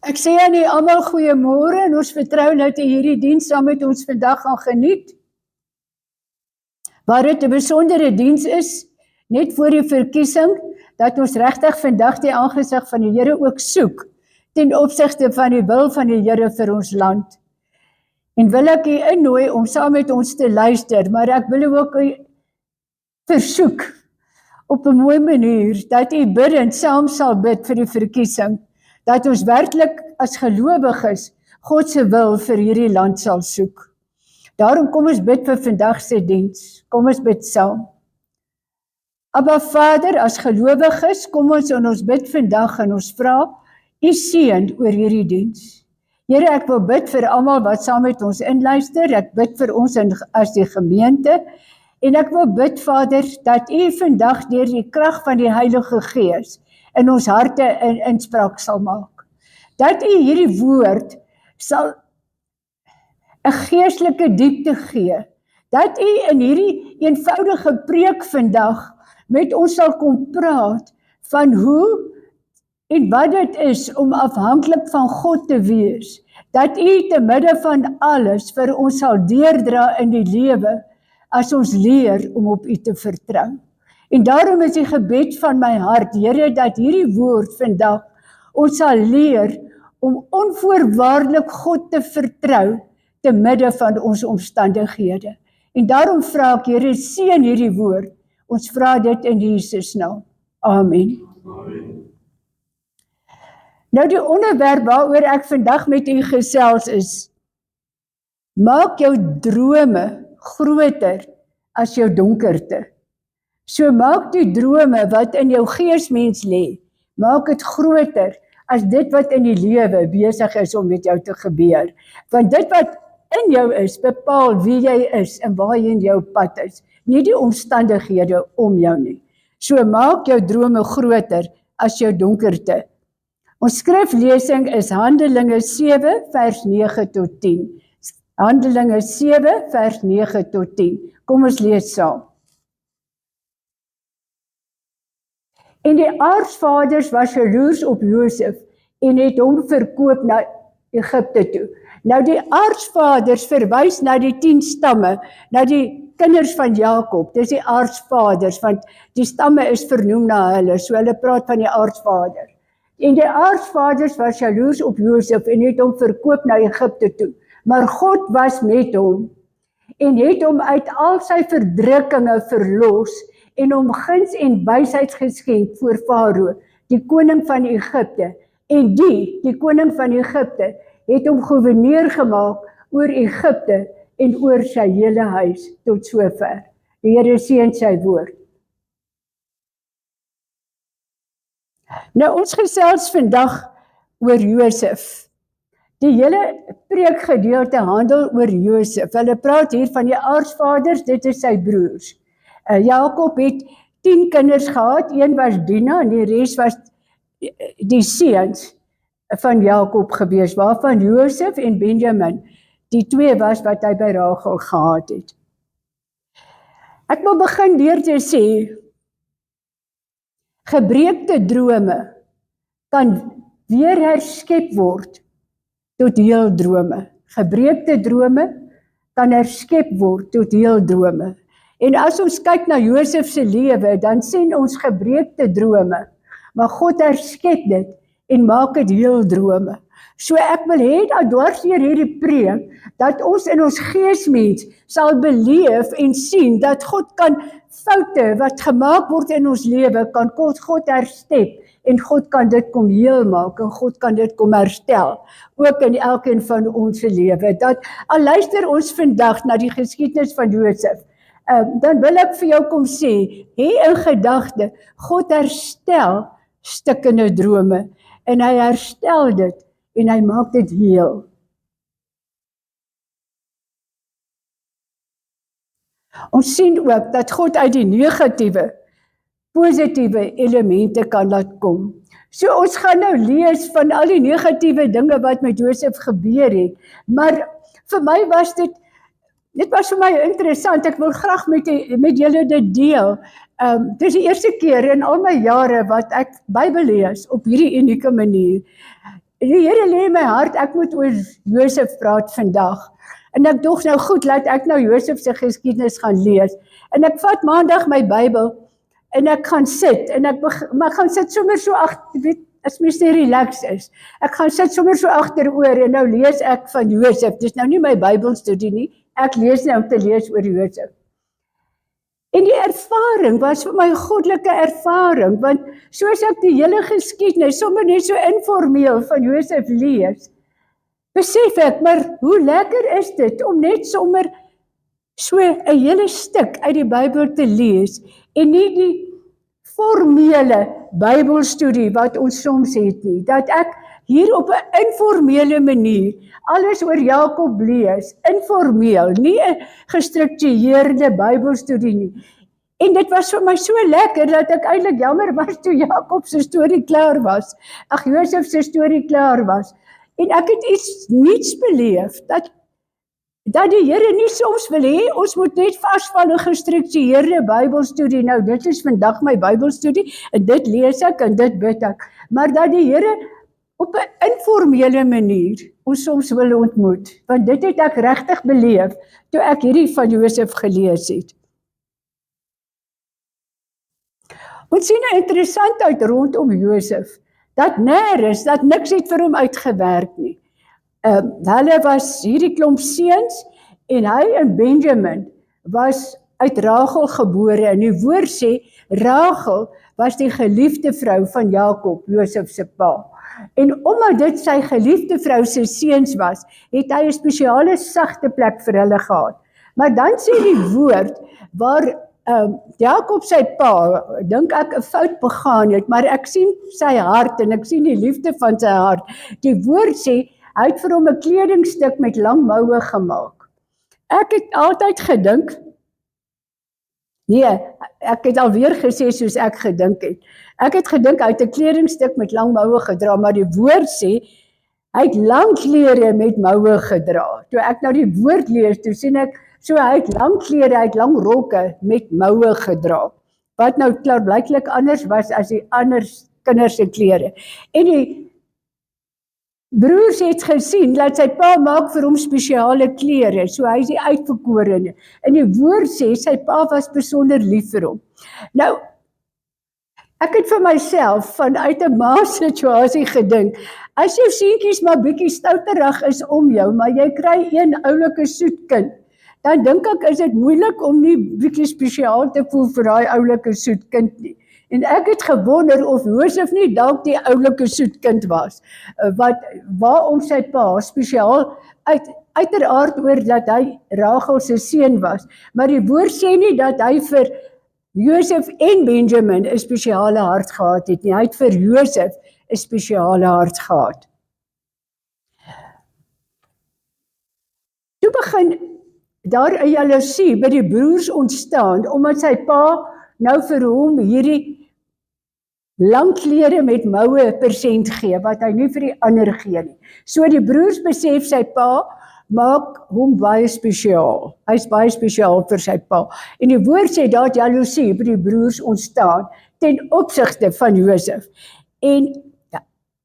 Ek sê aan u almal goeiemôre en ons vertrou dat u hierdie diens saam met ons vandag gaan geniet. Waar dit 'n besondere diens is, net voor die verkiesing, dat ons regtig vandag die aangesig van die Here ook soek, ten opsigte van die wil van die Here vir ons land. En wil ek u innooi om saam met ons te luister, maar ek wil u ook versoek op 'n mooi manier, dat u bidend saam sal bid vir die verkiesing, dat ons werklik as gelowiges God se wil vir hierdie land sal soek. Daarom kom ons bid vir vandag se diens. Kom ons bid saam. Abba Vader, as gelowiges, kom ons en ons bid vandag en ons vra u seën oor hierdie diens. Here, ek wil bid vir almal wat saam met ons inluister. Ek bid vir ons as die gemeente. En ek wil bid, Vader, dat u vandag deur die krag van die Heilige Gees in ons harte 'n inspraak sal maak. Dat u hierdie woord sal 'n geestelike diepte gee. Dat u in hierdie eenvoudige preek vandag met ons sal kom praat van hoe en wat dit is om afhanklik van God te wees. Dat u te midde van alles vir ons sal deurdra in die lewe as ons leer om op u te vertrou. En daarom is die gebed van my hart, Here, dat hierdie woord vandag ons sal leer om onvoorwaardelik God te vertrou te midde van ons omstandighede. En daarom vra ek, Here, seën hierdie woord. Ons vra dit in Jesus naam. Amen. Amen. Nou die onderwerp waaroor ek vandag met u gesels is, maak jou drome groter as jou donkerte. So maak die drome wat in jou geesmens lê, maak dit groter as dit wat in die lewe besig is om met jou te gebeur. Want dit wat in jou is, bepaal wie jy is en waarheen jou pad is, nie die omstandighede om jou nie. So maak jou drome groter as jou donkerte. Ons skriflesing is Handelinge 7 vers 9 tot 10. Handelinge 7 vers 9 tot 10. Kom ons lees saam. En die aartsvaders was jaloers op Josef en het hom verkoop na Egipte toe. Nou die aartsvaders verwys na die 10 stamme, na die kinders van Jakob. Dis die aartsvaders, want die stamme is vernoem na hulle, so hulle praat van die aartsvader. En die aartsvaders was jaloers op Josef en het hom verkoop na Egipte toe. Maar God was met hom en het hom uit al sy verdrukkinge verlos en hom guns en wysheid geskenk voor Farao, die koning van Egipte. En die koning van Egipte, het hom gouverneur gemaak oor Egipte en oor sy hele huis tot sover. Die Here seën sy woord. Nou ons gesels vandag oor Josef. Die hele preekgedeelte handel oor Josef. Hulle praat hier van die aartsvaders, dit is sy broers. Jakob het 10 kinders gehad, een was Dina en die res was die seuns van Jakob gewees, waarvan Josef en Benjamin, die 2 was wat hy by Rachel gehad het. Ek wil begin deur te sê, gebreekte drome kan weer herskep word tot heel drome. Gebreekte drome kan herskep word tot heel drome. En as ons kyk na Josef se lewe, dan sien ons gebreekte drome, maar God herskep dit en maak dit heel drome. So ek wil hê dat dwars deur hierdie preek, dat ons in ons geesmens sal beleef en sien dat God kan foute wat gemaak word in ons lewe, kan God herskep en God kan dit kom heel maak en God kan dit kom herstel, ook in elkeen van ons lewe. Dat al luister ons vandag na die geskiedenis van Josef, dan wil ek vir jou kom sê, hê in gedagte, God herstel stukkende drome en hy herstel dit en hy maak dit heel. Ons sien ook dat God uit die negatiewe, positiewe elemente kan laat kom. So ons gaan nou lees van al die negatiewe dinge wat met Josef gebeur het, maar vir my was dit was vir my interessant, ek wil graag met julle dit deel. Dit is die eerste keer in al my jare wat ek Bybel lees op hierdie unieke manier. Die Here lê in my hart, ek moet oor Josef praat vandag. En ek dog nou goed, laat ek nou Josef se geskiedenis gaan lees. En ek vat maandag my Bybel en ek gaan sit en maar ek gaan sit sommer so weet, as mens nie relax is. Ek gaan sit sommer so agteroor en nou lees ek van Josef. Dis nou nie my Bybelstudie nie. Ek lees nou om te lees oor Josef. En die ervaring was vir my goddelike ervaring, want soos ek die hele geskiedenis sommer net so informeel van Josef lees, besef ek, maar hoe lekker is dit om net sommer so 'n hele stuk uit die Bybel te lees en nie die formele Bybelstudie wat ons soms het nie, dat ek hier op 'n informele manier alles oor Jakob lees, informeel, nie 'n gestruktureerde Bybelstudie nie. En dit was vir my so lekker dat ek eintlik jammer was toe Jakob se storie klaar was. Josef se storie klaar was. En ek het iets niets beleef dat die Here nie soms wil hê ons moet net vasval in gestruktureerde Bybelstudie. Nou dit is vandag my Bybelstudie en dit lees ek en dit bid ek. Maar dat die Here op 'n informele manier ons soms wil ontmoet, want dit het ek regtig beleef toe ek hierdie van Josef gelees het. Ons sien nou interessant uit rondom Josef, dat niks het vir hom uitgewerk nie. Hulle was hierdie klomp seuns en hy en Benjamin was uit Rachel gebore en die woord sê Rachel was die geliefde vrou van Jakob, Josef se pa. En omdat dit sy geliefde vrou se seuns was, het hy 'n spesiale sagte plek vir hulle gehad. Maar dan sê die woord waar Jakob sy pa, dink ek 'n fout begaan het, maar ek sien sy hart en ek sien die liefde van sy hart. Die woord sê hy het vir hom 'n kledingstuk met lang moue gemaak. Ek het altyd gedink, ek het alweer gesê soos ek gedink het. Ek het gedink hy het 'n kledingstuk met lang moue gedra, maar die woord sê hy het lang klere met moue gedra. Toe ek nou die woord lees, toe sien ek so hy het lang klere, hy het lang rokke met moue gedra. Wat nou klaarblyklik anders was as die ander kinders se klere. En die broers het gesien dat sy pa maak vir hom spesiale klere, so hy is die uitverkorene. En die woord sê sy pa was besonder lief vir hom. Nou, ek het vir myself vanuit 'n ma-situasie gedink, as jou seentjies maar bietjie stouterig is om jou, maar jy kry een oulike soet kind, dan dink ek is dit moeilik om nie bietjie spesiaal te voel vir daai oulike soet kind nie. En ek het gewonder of Josef nie dalk die oulike soet kind was, waarom sy pa spesiaal uiteraard oor dat hy Rachel se seun was, maar die woord sê nie dat hy vir Josef en Benjamin 'n spesiale hart gehad het nie, hy het vir Josef 'n spesiale hart gehad. Toe begin daar 'n jaloesie by die broers ontstaan, omdat sy pa nou vir hom hierdie lang klere met moue persent gee, wat hy nie vir die ander gee nie. So die broers besef sy pa maak hom baie spesiaal. Hy is baie spesiaal vir sy pa. En die woord sê daar jaloesie by die broers ontstaan ten opsigte van Josef. En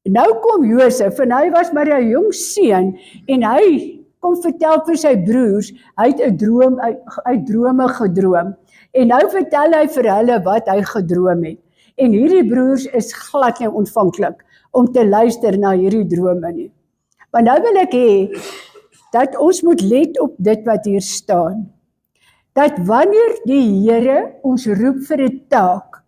nou kom Josef en hy was maar 'n jong seun en hy kom vertel vir sy broers, hy het 'n droom, uit drome gedroom. En nou vertel hy vir hulle wat hy gedroom het. En hierdie broers is glad nie ontvanklik om te luister na hierdie drome nie. Maar nou wil ek hê dat ons moet let op dit wat hier staan. Dat wanneer die Here ons roep vir 'n taak,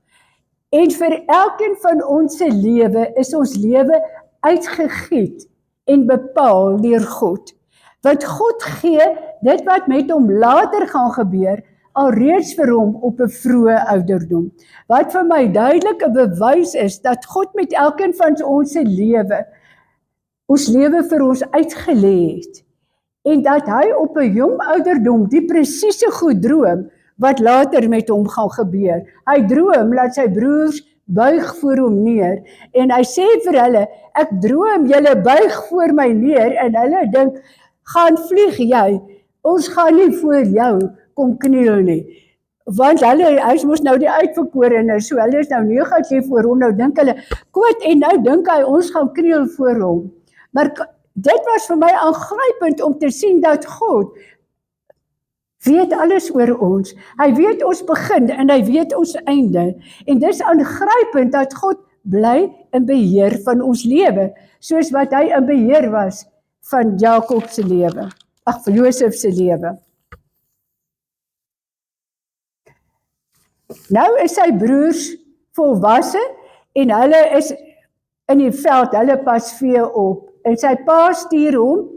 en vir elkeen van ons se lewe is ons lewe uitgegiet en bepaal deur God. Want God gee dit wat met hom later gaan gebeur, alreeds vir hom op 'n vroeë ouderdom. Wat vir my duidelik 'n bewys is dat God met elkeen van ons se lewe, ons lewe vir ons uitgelê het. En dat hy op 'n jong ouderdom die presiese goed droom wat later met hom gaan gebeur. Hy droom dat sy broers buig voor hom neer en hy sê vir hulle, ek droom julle buig voor my neer en hulle dink, gaan vlieg jy, ons gaan nie voor jou kom kniel nie. Want hy is mos nou die uitverkorene, so hulle is nou negatief voor hom, nou dink hulle, en nou dink hy, ons gaan kniel voor hom. Maar dit was vir my aangrypend om te sien dat God weet alles oor ons. Hy weet ons begin en hy weet ons einde. En dis aangrypend dat God bly in beheer van ons lewe, soos wat hy in beheer was van Jakob se lewe, van Josef se lewe. Nou is sy broers volwasse en hulle is in die veld, hulle pas vee op. En sy pa stuur hom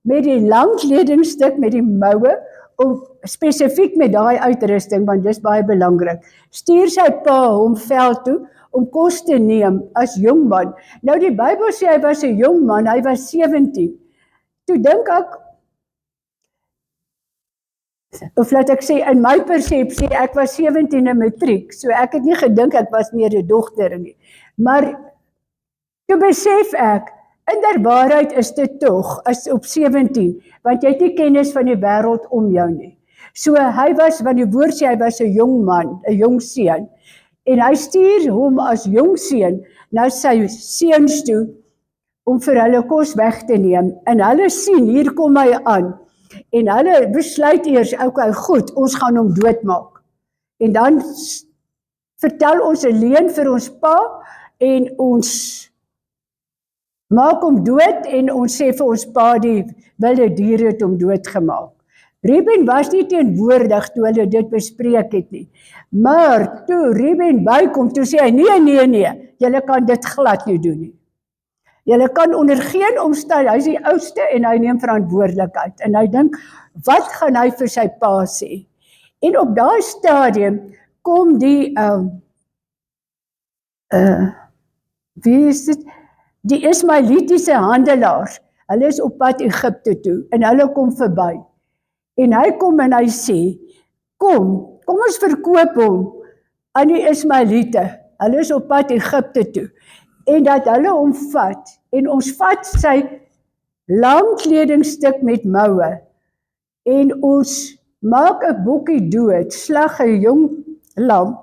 met die lang kledingstuk met die moue, om spesifiek met daai uitrusting, want dis baie belangrik. Stuur sy pa hom veld toe om kos te neem as jong man. Nou die Bybel sê hy was 'n jong man, hy was 17. Toe dink ek, of laat ek sê, in my persepsie, ek was 17 in matriek, so ek het nie gedink ek was meer 'n dogter nie. Maar toe besef ek, inderwaarheid is dit tog, as op 17, want jy het nie kennis van die wêreld om jou nie. So hy was, want die woord sê, hy was 'n jong man, 'n jong seun. En hy stuur hom as jong seun na sy seuns toe, om vir hulle kos weg te neem. En hulle sien, hier kom hy aan. En hulle besluit eers, okay, goed, ons gaan hom doodmaak. En dan vertel ons 'n leuen vir ons pa, en ons maak hom dood, en ons sê vir ons pa, die wilde diere het hom doodgemaak. Reuben was nie teenwoordig toe hulle dit bespreek het nie. Maar toe Reuben bykom, toe sê hy, nee, julle kan dit glad nie doen nie. Julle kan onder geen omstandigheid, hy is die oudste en hy neem verantwoordelikheid. En hy dink, wat gaan hy vir sy pa sê? En op daai stadium kom die, wie is dit? Die Ismaelitiese handelaars, hulle is op pad Egipte toe, en hulle kom verby. En hy kom en hy sê, kom ons verkoop hom aan die Ismaelite. Hulle is op pad Egipte toe. En dat hulle hom vat, en ons vat sy lang kledingstuk met moue, en ons maak 'n bokkie dood, slag 'n jong lam,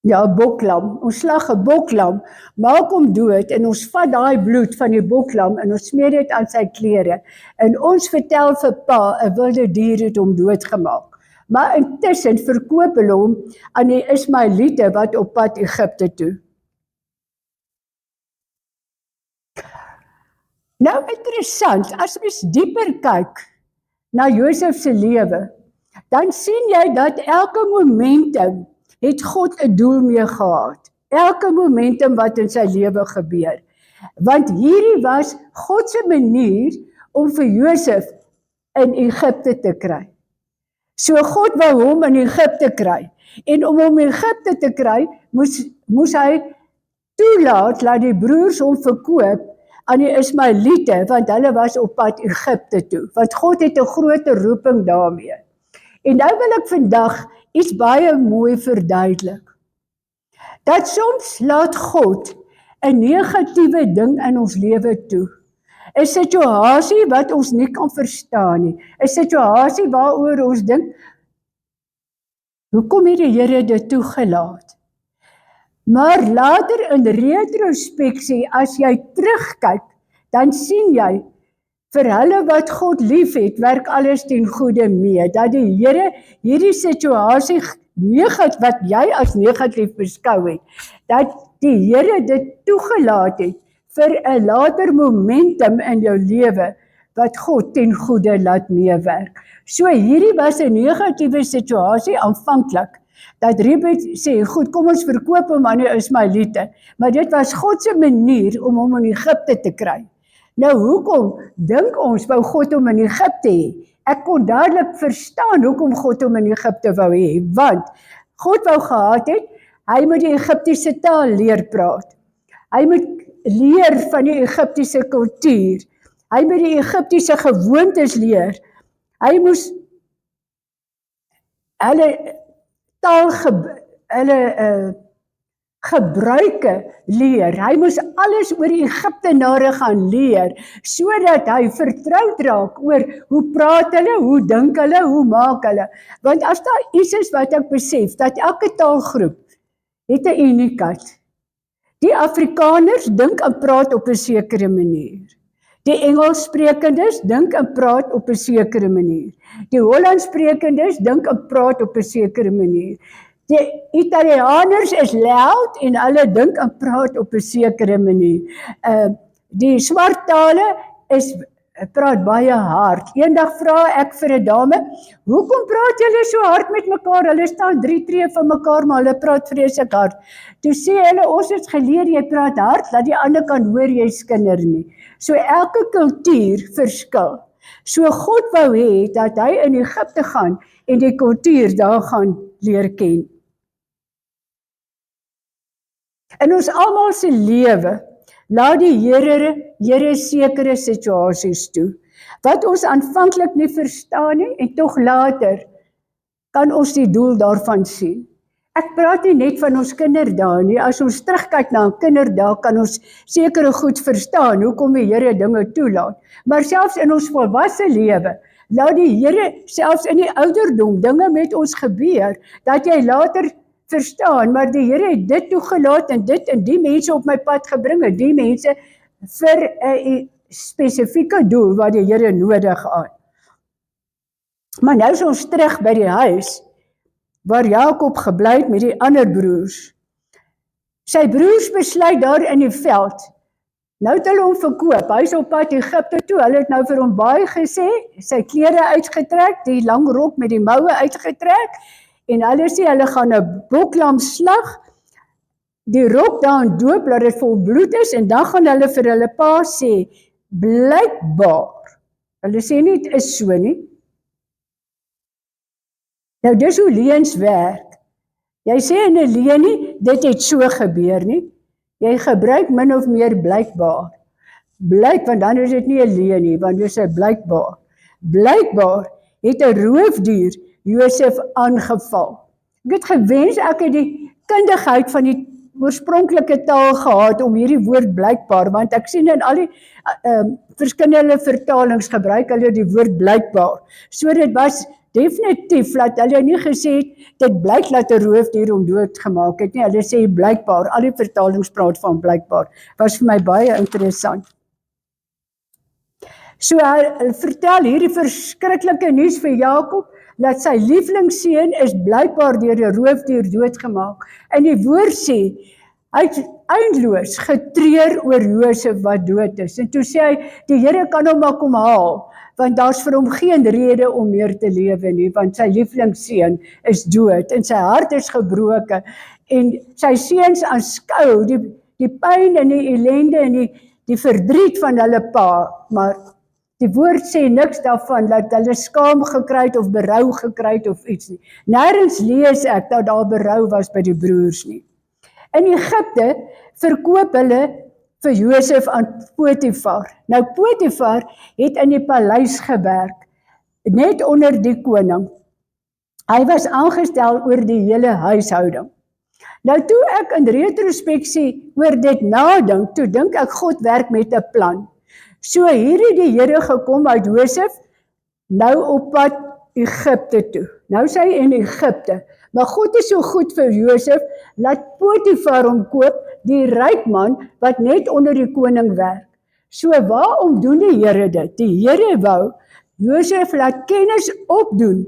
ja, boklam, ons slag 'n boklam, maak hom dood, en ons vat daai bloed van die boklam, en ons smeer dit aan sy klere, en ons vertel vir pa, 'n wilde dier het hom doodgemaak. Maar intussen verkoop hulle hom aan die Ismaelite wat op pad Egipte toe. Nou interessant, as mens dieper kyk na Josef se lewe, dan sien jy dat elke momentum het God 'n doel mee gehad. Elke momentum wat in sy lewe gebeur. Want hierdie was God se manier om vir Josef in Egipte te kry. So God wou hom in Egipte kry. En om hom in Egipte te kry, moes hy toelaat dat die broers hom verkoop aan die Ismaelite, want hulle was op pad Egipte toe. Want God het 'n groot roeping daarmee. En nou wil ek vandag iets baie mooi verduidelik. Dat soms laat God 'n negatiewe ding in ons lewe toe. 'n situasie wat ons nie kan verstaan nie. 'n situasie waaroor ons dink, hoekom het die Here dit toegelaat? Maar later in retrospeksie, as jy terugkyk, dan sien jy, vir hulle wat God lief het, werk alles ten goeie mee, dat die Here hierdie situasie wat jy as negatief beskou het, dat die Here dit toegelaat het, vir 'n later momentum in jou lewe, wat God ten goeie laat meewerk. So hierdie was 'n negatiewe situasie aanvanklik, dat Reuben sê, goed, kom ons verkoop hom aan die Ismaelite, maar dit was God se manier om hom in Egipte te kry. Nou hoekom dink ons wou God hom in Egipte hê? Ek kon dadelik verstaan hoekom God hom in Egipte wou hê, want God wou gehad het, hy moet die Egiptiese taal leer praat. Hy moet leer van die Egiptiese kultuur. Hy moet die Egiptiese gewoontes leer. Hy moes hulle taal, hulle gebruike leer. Hy moes alles oor die Egiptenare gaan leer, sodat hy vertroud raak oor hoe praat hulle, hoe dink hulle, hoe maak hulle. Want as daar iets is wat ek besef, dat elke taalgroep het 'n uniekheid. Die Afrikaners dink en praat op 'n sekere manier. Die Engelssprekendes dink en praat op 'n sekere manier. Die Hollandsprekendes dink en praat op 'n sekere manier. Die Italianers is loud en hulle dink en praat op 'n sekere manier. Die swart tale praat baie hard. Eendag vra ek vir 'n dame, hoekom praat julle so hard met mekaar? Hulle staan 3 tree van mekaar, maar hulle praat vreeslik hard. Toe sê hulle, ons het geleer jy praat hard, dat die ander kan hoor jy skinder nie. So elke kultuur verskil. So God wou hê dat hy in Egipte gaan en die kultuur daar gaan leer ken. In ons almal se lewe laat die Here sekere situasies toe wat ons aanvanklik nie verstaan nie en tog later kan ons die doel daarvan sien. Ek praat nie net van ons kinderdae nie. As ons terugkyk na 'n kinderdae kan ons sekere goed verstaan hoekom die Here dinge toelaat. Maar selfs in ons volwasse lewe laat die Here selfs in die ouderdom dinge met ons gebeur dat jy later verstaan, maar die Here het dit toegelaat en dit en die mense op my pad gebring en die mense vir 'n spesifieke doel wat die Here nodig het. Maar nou is ons terug by die huis waar Jakob gebly het met die ander broers. Sy broers besluit daar in die veld. Nou het hulle hom verkoop. Hy is op pad Egipte toe. Hulle het nou vir hom baie gesê, sy klere uitgetrek, die lang rok met die moue uitgetrek en hulle sê hulle gaan 'n boklam slag, die rok daarin doop dat dit vol bloed is en dan gaan hulle vir hulle pa sê, blykbaar. Hulle sê nie dit is so nie. Nou dis hoe leuns werk. Jy sê in 'n leuen nie, dit het so gebeur nie. Jy gebruik min of meer blykbaar. Blyk, want dan is dit nie 'n leuen nie, want dit is blykbaar. Blykbaar het 'n roofdier Josef aangeval. Ek het gewens ek het die kundigheid van die oorspronklike taal gehad om hierdie woord blykbaar, want ek sien in al die verskillende vertalings gebruik hulle die woord blykbaar. So dit was definitief dat hulle nie gesê het, dit blyk dat 'n roofdier hom doodgemaak het nie, hulle sê blykbaar, al die vertalings praat van blykbaar, was vir my baie interessant. So hy vertel hierdie verskriklike nuus vir Jakob, dat sy lieflingsseun is blykbaar deur 'n roofdier doodgemaak, en die woord sê, hy het eindeloos getreur oor Josef wat dood is, en toe sê hy, die Here kan hom maar kom haal, want daar's vir hom geen rede om meer te lewe nie, want sy lieflingsseun is dood, en sy hart is gebroken, en sy seuns aanskou die pyn en die ellende en die verdriet van hulle pa, maar die woord sê niks daarvan, dat hulle skaam gekry het of berou gekry het of iets nie. Nêrens lees ek dat daar berou was by die broers nie. In Egipte verkoop hulle vir Josef aan Potifar. Nou Potifar het in die paleis gewerk, net onder die koning. Hy was aangestel oor die hele huishouding. Nou toe ek in retrospeksie oor dit nadink, toe dink ek God werk met 'n plan. So hier het die Here gekom uit Josef, nou op pad Egipte toe. Nou is hy in Egipte. Maar God is so goed vir Josef, laat Potifar hom koop, die ryk man wat net onder die koning werk. So waarom doen die Here dit? Die Here wou Josef laat kennis opdoen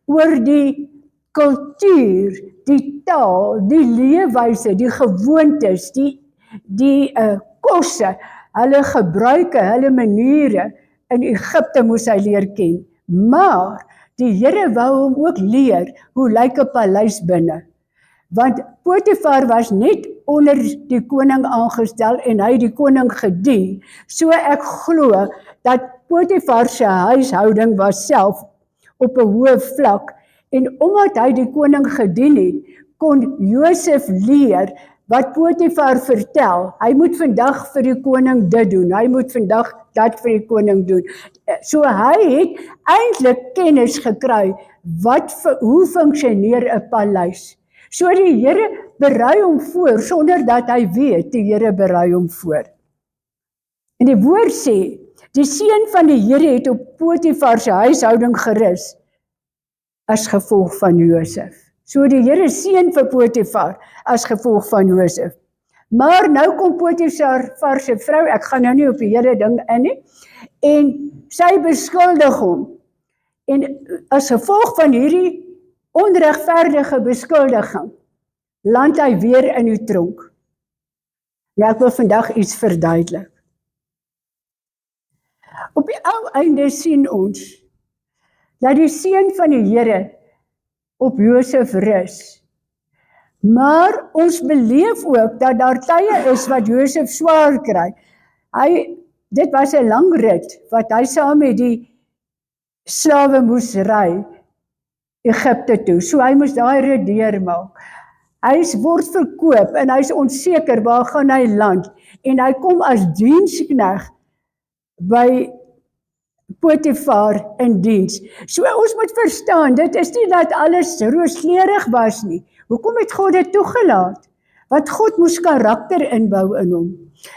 oor die kultuur, die taal, die leefwyse, die gewoontes, die kosse, hulle gebruike, hulle maniere. In Egipte moes hy leer ken. Maar die Here wou hom ook leer hoe lyk 'n paleis binne. Want Potifar was net onder die koning aangestel en hy die koning gedien. So ek glo dat Potifar se huishouding was self op 'n hoë vlak en omdat hy die koning gedien het, kon Josef leer wat Potifar vertel. Hy moet vandag vir die koning dit doen, hy moet vandag dat vir die koning doen. So hy het eintlik kennis gekry hoe funksioneer 'n paleis. So die Here berei hom voor sonder dat hy weet, die Here berei hom voor. En die woord sê, die seën van die Here het op Potifar se huishouding gerus as gevolg van Josef. So die Here seën vir Potifar as gevolg van Josef. Maar nou kom Potifar se vrou, ek gaan nou nie op die hele ding in nie, en sy beskuldig hom. En as gevolg van hierdie onregverdige beskuldiging, land hy weer in die tronk. Nou ek wil vandag iets verduidelik. Op die ou einde sien ons dat die seun van die Here op Josef rus. Maar ons beleef ook dat daar tye is wat Josef swaar kry. Dit was 'n lang rit wat hy saam met die slawe moes ry Egipte toe. So hy moes daai rit deurmaak. Hy word verkoop en hy is onseker waar gaan hy land. En hy kom as diensknegt by Potifar in diens. So ons moet verstaan, dit is nie dat alles rooskleurig was nie. Hoekom het God dit toegelaat? Want God moes karakter inbou in hom.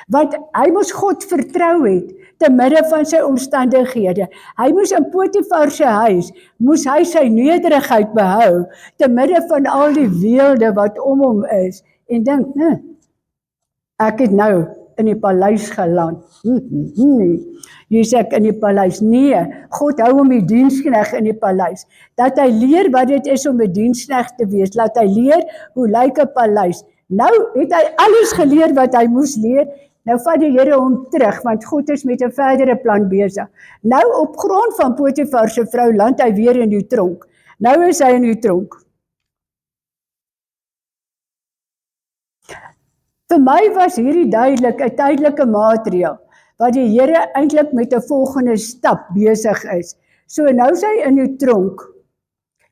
Want hy moes God vertrou het, te midde van sy omstandighede. Hy moes in Potifar se huis, moes hy sy nederigheid behou, te midde van al die weelde wat om hom is. En dink, ek het nou in die paleis geland. Hier sê ek in die paleis. Nee, God hou hom die diensknegt in die paleis. Dat hy leer wat dit is om 'n diensknegt te wees. Laat hy leer hoe lyk 'n paleis. Nou het hy alles geleer wat hy moes leer. Nou vat die Here hom terug, want God is met 'n verdere plan besig. Nou op grond van Potifar se vrou land hy weer in die tronk. Nou is hy in die tronk. Vir my was hierdie duidelik 'n tydelike maatreël, wat die Here eintlik met 'n volgende stap besig is. So nou is hy in die tronk.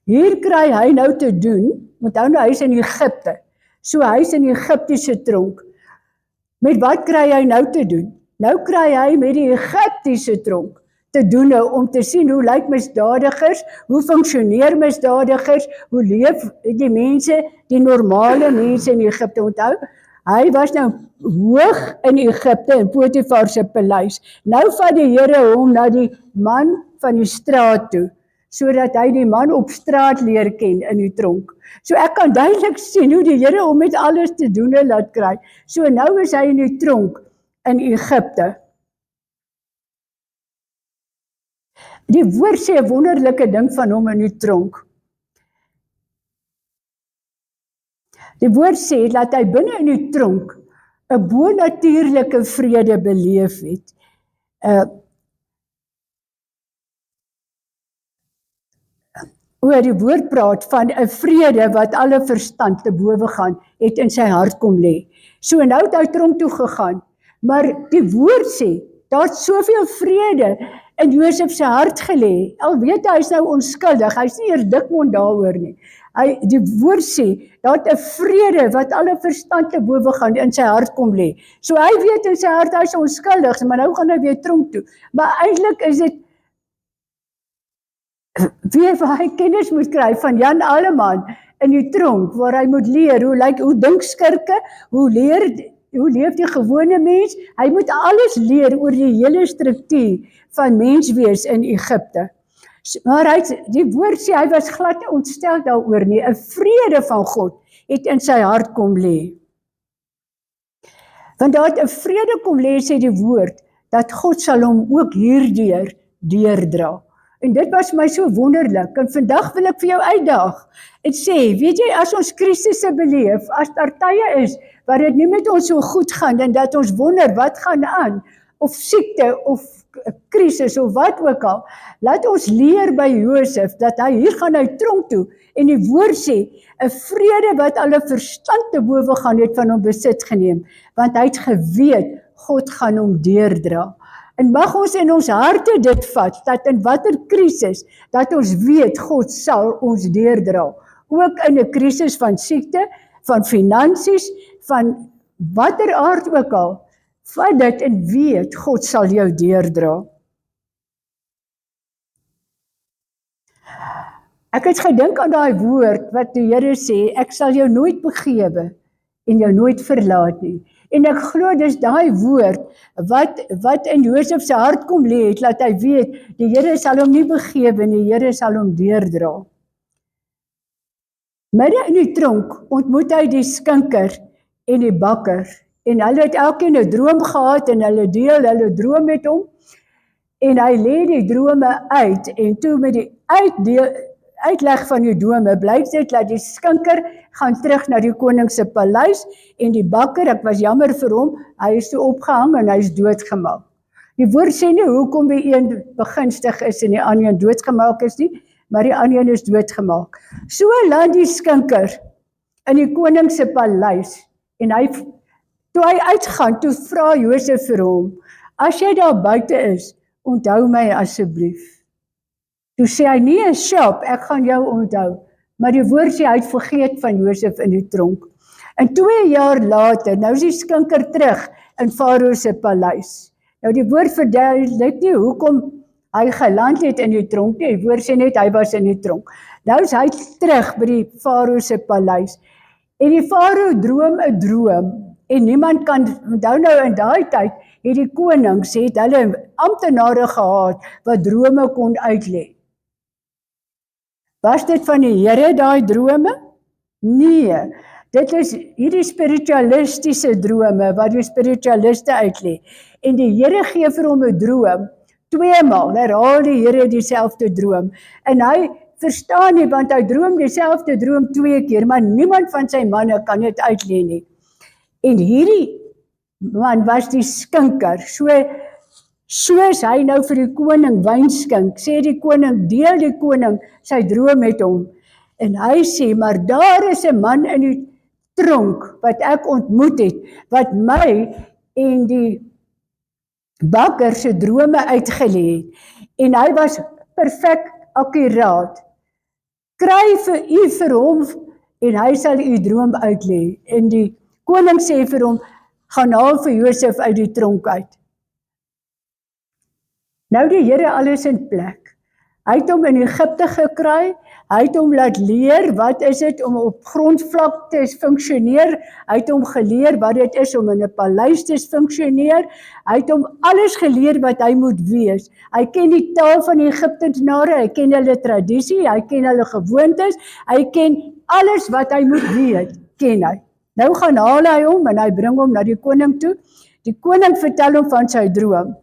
Hier kry hy nou te doen, onthou nou hy is in Egipte. So hy is in die Egiptiese tronk. Met wat kry hy nou te doen? Nou kry hy met die Egiptiese tronk te doen nou, om te sien hoe lyk misdadigers, hoe funksioneer misdadigers, hoe leef die mense, die normale mense in Egipte. Onthou, hy was nou hoog in Egipte in Potifar se paleis. Nou vat die Here hom na die man van die straat toe, sodat hy die man op straat leer ken in die tronk. So ek kan duidelik sien hoe die Here hom met alles te doen laat kry. So nou is hy in die tronk in Egipte. Die woord sê 'n wonderlike ding van hom in die tronk. Die woord sê dat hy binne in die tronk 'n bonatuurlike vrede beleef het. Oor die woord praat van 'n vrede wat alle verstand te bowe gaan, het in sy hart kom lê. So nou het hy tronk toe gegaan, maar die woord sê, daar het soveel vrede in Josef se hart gelê. Al weet hy is nou onskuldig, hy is nie eers dikmond daaroor nie. Die woord sê, daar het 'n vrede wat alle verstand te bowe gaan in sy hart kom lê. So hy weet in sy hart hy is onskuldig, maar nou gaan hy weer tronk toe. Maar eintlik is dit weer waar hy kennis moet kry van Jan Alleman in die tronk, waar hy moet leer hoe dink skurke, hoe leef die gewone mens. Hy moet alles leer oor die hele struktuur van menswees in Egipte. Maar die woord sê, hy was glad nie ontstel daaroor nie. 'n vrede van God het in sy hart kom lê. Want daar het 'n vrede kom lê, sê die woord, dat God sal hom ook hierdeur deurdra. En dit was my so wonderlik. En vandag wil ek vir jou uitdaag en sê, weet jy, as ons krisisse beleef, as daar tye is waar dit nie met ons so goed gaan en dat ons wonder wat gaan aan, of siekte of krisis of wat ook al, laat ons leer by Josef dat hier gaan hy tronk toe en die woord sê 'n vrede wat alle verstand te bowe gaan het van hom besit geneem, want hy het geweet God gaan hom deurdra. En mag ons in ons harte dit vat, dat in watter krisis, dat ons weet God sal ons deurdra. Ook in 'n krisis van siekte, van finansies, van watter aard ook al, vat dit en weet God sal jou deurdra. Ek het gedink aan daai woord wat die Here sê, ek sal jou nooit begewe en jou nooit verlaat nie. En ek glo dis daai woord wat in Josef se hart kom lê het, laat hy weet, die Here sal hom nie begewe nie, die Here sal hom deurdra. Midde in die tronk ontmoet hy die skinker en die bakker en hulle het elkeen 'n droom gehad en hulle deel hulle droom met hom en hy lê die drome uit en toe met die uitleg van die drome blyk dit dat die skinker gaan terug na die koning se paleis en die bakker, ek was jammer vir hom, hy is toe opgehang en hy is doodgemaak. Die woord sê nie hoekom die een begunstig is en die ander een doodgemaak is nie, maar die ander een is doodgemaak. So land die skinker in die koning se paleis en toe hy uitgaan, toe vra Josef vir hom, as jy daar buite is, onthou my asseblief. Toe sê hy, nee, Sjap, ek gaan jou onthou. Maar die woord sê, hy het vergeet van Josef in die tronk. En 2 jaar later, nou is die skinker terug in Farao se paleis. Nou die woord verduidelik nie hoekom hy geland het in die tronk nie, die woord sê net, hy was in die tronk. Nou is hy terug by die Farao se paleis. En die Farao droom 'n droom, en niemand kan, onthou nou in daai tyd, het die konings, het hulle amptenare gehad, wat drome kon uitlê. Was dit van die Here, daai drome? Nee, dit is hierdie spiritualistiese drome, wat die spiritualiste uitlê. En die Here gee vir hom 'n droom, 2 maal, herhaal die Here dieselfde droom. En hy verstaan nie, want hy droom dieselfde droom 2 keer, maar niemand van sy manne kan dit uitlê nie. En hierdie man was die skinker, soos hy nou vir die koning wyn skink, sê die koning, deel die koning sy droom met hom. En hy sê, maar daar is 'n man in die tronk, wat ek ontmoet het, wat my en die bakker se drome uitgelê het. En hy was perfek akkuraat. Kry vir u vir hom, en hy sal u droom uitlê. En die koning sê vir hom, gaan haal vir Josef uit die tronk uit. Nou die Here alles in plek. Hy het hom in Egipte gekry, hy het hom laat leer, wat is dit om op grondvlak te funksioneer, hy het hom geleer wat dit is om in 'n paleis te funksioneer, hy het hom alles geleer wat hy moet wees. Hy ken die taal van die Egiptenare, hy ken hulle tradisie, hy ken hulle gewoontes, hy ken alles wat hy moet weet, ken hy. Nou gaan haal hy hom en hy bring hom na die koning toe. Die koning vertel hom van sy droom.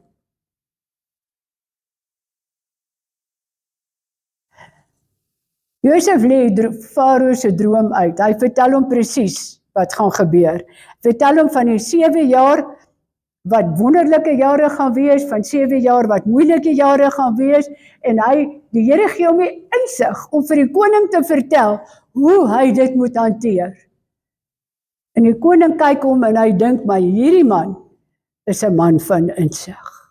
Josef lê Farao se droom uit. Hy vertel hom presies wat gaan gebeur. Vertel hom van die 7 jaar wat wonderlike jare gaan wees, van 7 jaar wat moeilike jare gaan wees, en die Here gee hom die insig om vir die koning te vertel hoe hy dit moet hanteer. En die koning kyk hom en hy dink, maar hierdie man is 'n man van insig.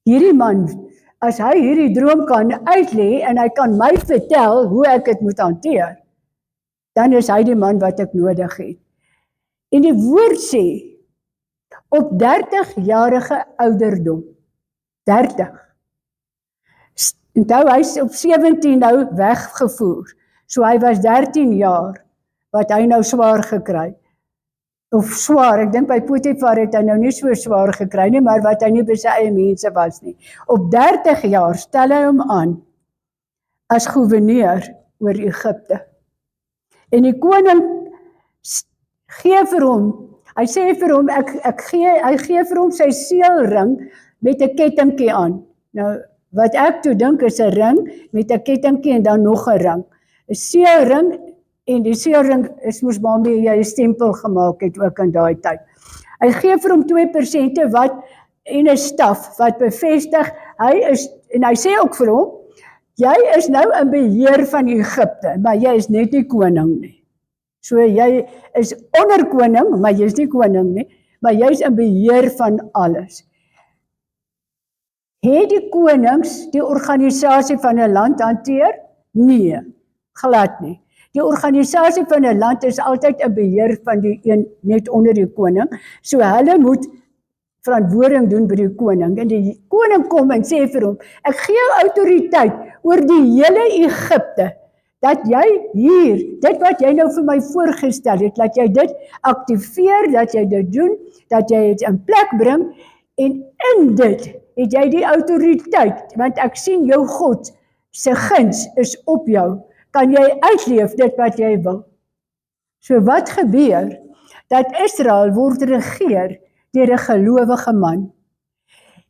Hierdie man, as hy hierdie droom kan uitlê en hy kan my vertel hoe ek dit moet hanteer, dan is hy die man wat ek nodig het. En die woord sê, op 30-jarige ouderdom, 30. Onthou, hy is op 17 nou weggevoer, so hy was 13 jaar, wat hy nou swaar gekry. Of swaar, ek dink by Potifar het hy nou nie so swaar gekry nie, maar wat hy nie by sy eie mense was nie. Op 30 jaar stel hy hom aan as gouverneur oor Egipte. En die koning gee vir hom, hy sê vir hom, hy gee vir hom sy seelring met 'n kettingkie aan. Nou, wat ek toe dink is 'n ring met 'n kettingkie en dan nog 'n ring. 'n Seelring, en die seelring is moes waarmee jy 'n stempel gemaak het ook in daai tyd. Hy gee vir hom 2% wat en 'n staf wat bevestig hy is, en hy sê ook vir hom, jy is nou in beheer van Egipte, maar jy is net nie koning nie. So jy is onderkoning, maar jy is nie koning nie, maar jy is in beheer van alles. Het die konings die organisasie van 'n land hanteer? Nee, glad nie. Die organisasie van 'n land is altyd 'n beheer van die een net onder die koning, so hulle moet verantwoording doen by die koning. En die koning kom en sê vir hom, ek gee jou autoriteit oor die hele Egipte, dat jy hier, dit wat jy nou vir my voorgestel het, dat jy dit aktiveer, dat jy dit doen, dat jy dit in plek bring, en in dit het jy die autoriteit, want ek sien jou God se guns is op jou, kan jy uitleef dit wat jy wil. So wat gebeur? dat Israel word regeer deur 'n gelowige man.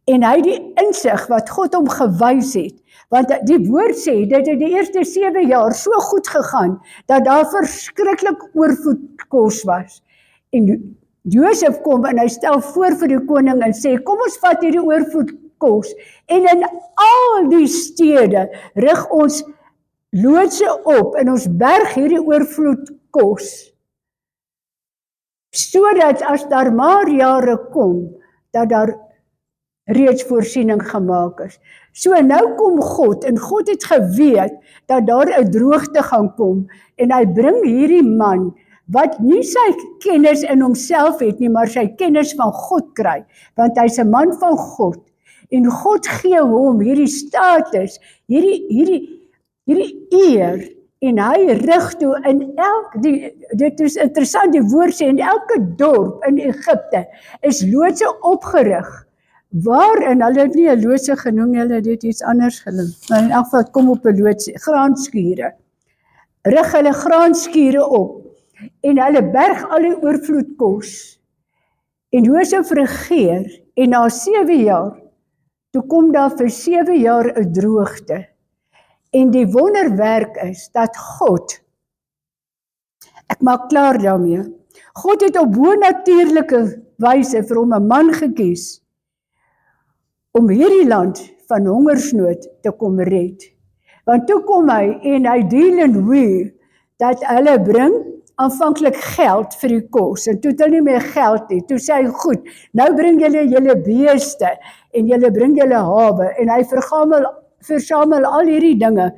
En hy die insig wat God hom gewys het, want die woord sê, dat het die eerste 7 jaar so goed gegaan, dat daar verskriklik oorvloed kos was. En Josef kom en hy stel voor vir die koning en sê, kom ons vat hierdie oorvloed kos, en in al die stede rig ons loodse op, en ons berg hierdie oorvloed kos, sodat as daar maar jare kom, dat daar reeds voorsiening gemaak is. So nou kom God, en God het geweet, dat daar 'n droogte gaan kom, en hy bring hierdie man, wat nie sy kennis in homself het nie, maar sy kennis van God kry, want hy's 'n man van God, en God gee hom hierdie status, hierdie eer, en hy rig toe in dit is interessant, die woord sê, in elke dorp in Egipte, is loodse opgerig, waarin hulle het nie 'n loodse genoem, hulle het dit iets anders genoem, maar in elk geval kom op 'n loodse, graanskure, rig hulle graanskure op, en hulle berg al die oorvloed kos, en Josef regeer, en na 7 jaar, toe kom daar vir 7 jaar 'n droogte, en die wonderwerk is, dat God, ek maak klaar daarmee, God het op bonatuurlike wyse vir hom 'n man gekies, om hierdie land van hongersnood te kom red. Want toe kom hy, en hy deel en hoe, dat hulle bring aanvanklik geld vir die kos, en toe het hulle nie meer geld nie, toe sê hy, goed, nou bring julle beeste, en julle bring julle hawe, en hy versamel al hierdie dinge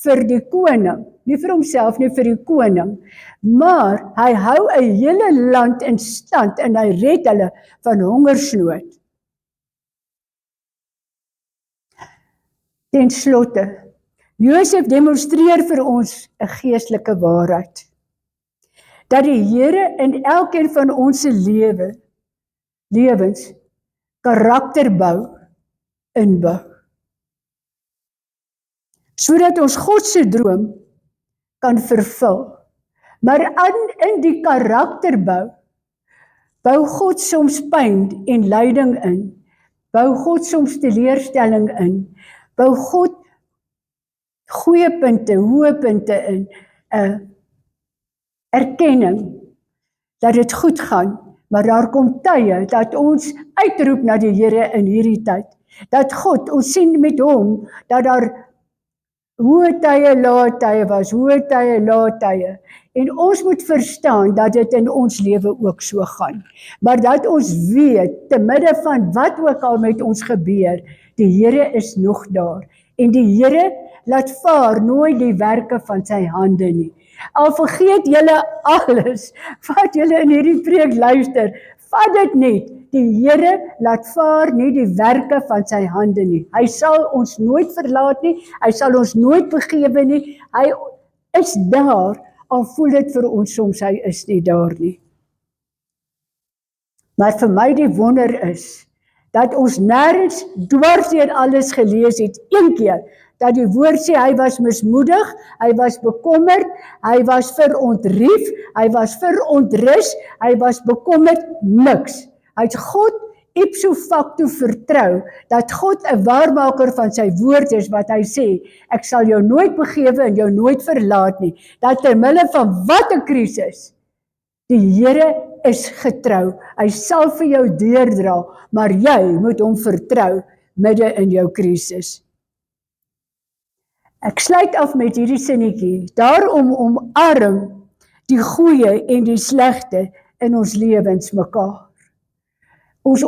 vir die koning, nie vir homself nie, vir die koning, maar hy hou 'n hele land in stand, en hy red hulle van hongersnood. Ten slotte, Josef demonstreer vir ons 'n geestelike waarheid, dat die Here in elkeen van ons lewens karakterbou inbou, sodat ons God se droom kan vervul. Maar in die karakterbou, bou God soms pyn en lyding in, bou God soms teleurstelling in, bou God goeie punte, hoë punte in, erkenning, dat dit goed gaan, maar daar kom tye, dat ons uitroep na die Here in hierdie tyd, dat God, ons sien met hom, dat daar hoë tye, lae tye was, hoë tye, lae tye, en ons moet verstaan, dat dit in ons lewe ook so gaan, maar dat ons weet, te midde van wat ook al met ons gebeur, die Here is nog daar, en die Here laat vaar nooit die werke van sy hande nie. Al vergeet julle alles, wat julle in hierdie preek luister, vat dit net, die Here laat vaar nie die werke van sy hande nie. Hy sal ons nooit verlaat nie, hy sal ons nooit begewe nie, hy is daar, al voel dit vir ons soms, hy is nie daar nie. Maar vir my die wonder is, dat ons nêrens dwars deur alles gelees het, een keer, dat die woord sê, hy was mismoedig, hy was bekommerd, hy was verontrief, hy was verontrus, hy was bekommerd, niks. Hy het God ipso facto vertrou, dat God 'n waarmaker van sy woord is, wat hy sê, ek sal jou nooit begewe en jou nooit verlaat nie, dat terwille van wat 'n krisis, die Here is getrou, hy sal vir jou deurdra, maar jy moet hom vertrou, midde in jou krisis. Ek sluit af met hierdie sinnetjie, daarom omarm die goeie en die slegte in ons lewens mekaar. Ons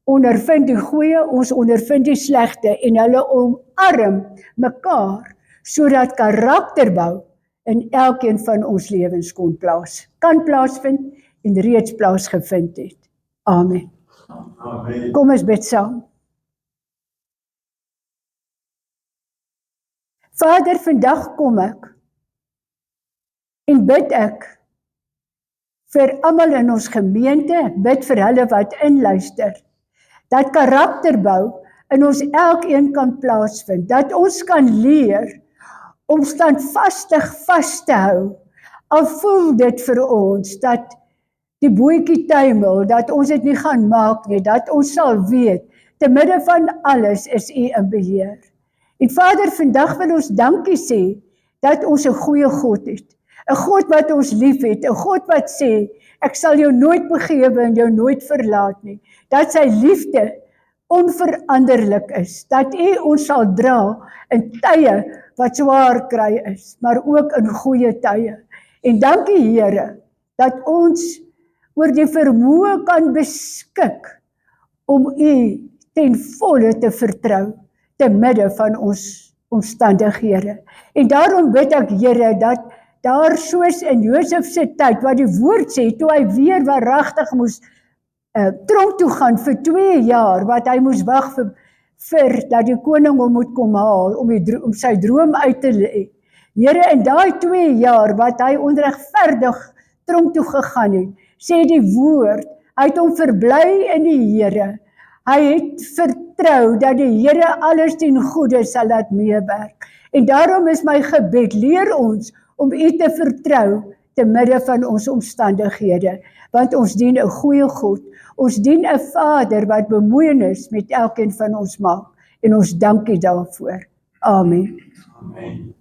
ondervind die goeie, ons ondervind die slegte, en hulle omarm mekaar, sodat karakterbou in elkeen van ons lewens kan plaasvind, en reeds plaasgevind het. Amen. Amen. Kom ons bid saam. Vader, vandag kom ek, en bid ek, vir almal in ons gemeente, ek bid vir hulle wat inluister, dat karakterbou in ons elkeen kan plaasvind, dat ons kan leer, om standvastig vas te hou, al voel dit vir ons, dat die bootjie tuimel, dat ons dit nie gaan maak nie, dat ons sal weet, te midde van alles is U in beheer. En Vader, vandag wil ons dankie sê, dat ons 'n goeie God het, 'n God wat ons lief het, 'n God wat sê, ek sal jou nooit begewe en jou nooit verlaat nie, dat sy liefde onveranderlik is, dat U ons sal dra in tye wat swaar kry is, maar ook in goeie tye. En dankie Here, dat ons oor die vermoë kan beskik om U ten volle te vertrou, te midde van ons omstandighede. En daarom bid ek Here, dat daar soos in Josef se tyd, wat die woord sê, toe hy weer waaragtig moes tronk toe gaan vir 2 jaar, wat hy moes wag vir dat die koning hom moet kom haal, om sy droom uit te lê. Here, in daai 2 jaar, wat hy onregverdig tronk toe gegaan het, sê die woord, hy het hom verbly in die Here. Hy het vertrou dat die Here alles ten goeie sal laat meewerk. En daarom is my gebed, leer ons om U te vertrou te midde van ons omstandighede, want ons dien 'n goeie God. Ons dien 'n Vader wat bemoeienis met elkeen van ons maak, en ons dank U daarvoor. Amen. Amen.